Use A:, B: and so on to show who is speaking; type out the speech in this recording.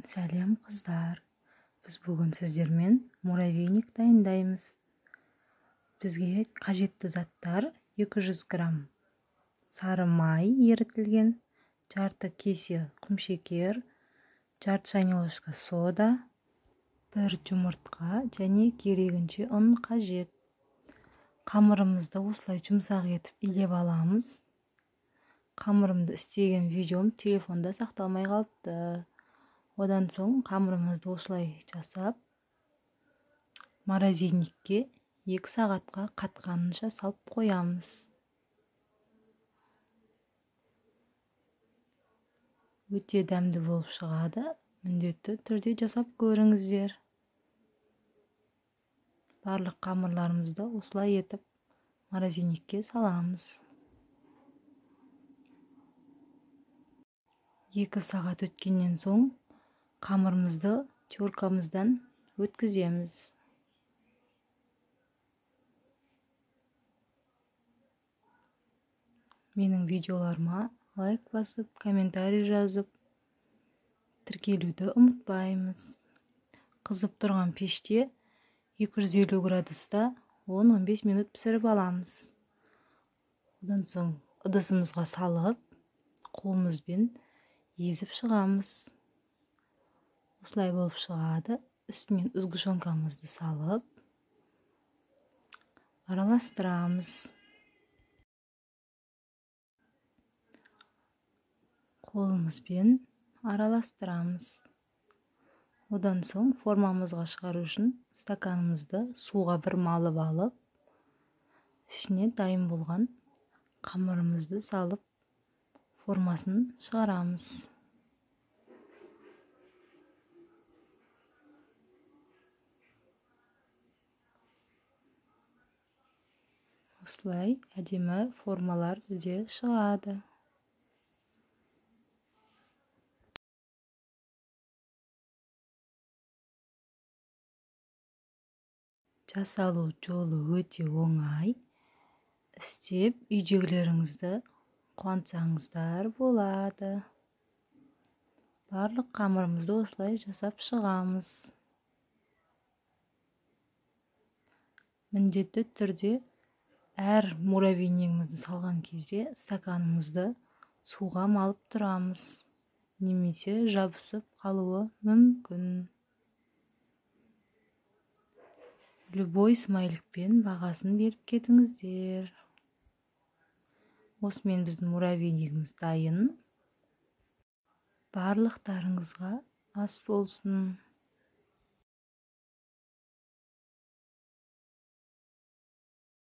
A: Сәлем қыздар, біз бүгін сіздермен муравейник дайындаймыз. Бізге қажетті заттар 200 грамм сары май ерітілген, жарты кесе құмшекер, жарты шайнек ложка сода, бір жұмыртқа және керегінше ұн қажет. Қамырымызды осылай жұмсақ етіп илеп аламыз. Қамырымды істеген видеом телефонда сақталмай қалыпты. Одан соң қамырымызды осылай жасап, морозильникке 2 сағатқа қатқанынша салып қоямыз. Өте дәмді болып шығады. Міндетті түрде жасап көріңіздер. Барлық қамырларымызды осылай етіп морозильникке саламыз. 2 сағат өткеннен соң қамырымызды теркамыздан өткіземіз. Менің видеоларыма лайк басып, комментарий жазып, тіркелуді ұмытпаймыз. Қызып тұрған пеште 250 градуста 10-15 минут пісіріп аламыз. Одан соң ыдысымызға салып, қолымызбен езіп шығамыз. Осылай болып шығады. Үстінен сгущенкамызды салып, араластырамыз. Қолымызбен араластырамыз. Одан соң формамызға шығару үшін стаканымызды суға бір малып алып, ішіне дайын болған қамырымызды салып, формасын шығарамыз. Осылай әдемі формалар бізде шығады. Жасалу жолы өте оңай. Істеп, үйдегілеріңізді қуантсаңыздар болады. Барлық қамырымызды осылай жасап шығамыз. Міндетті түрде әр муравейнигімізді салған кезде стаканымызды суға малып тұрамыз. Немесе жабысып қалуы мүмкін. Любой смайлікпен бағасын беріп кетіңіздер. Осымен біздің муравейнигіміз дайын. Барлықтарыңызға ас болсын.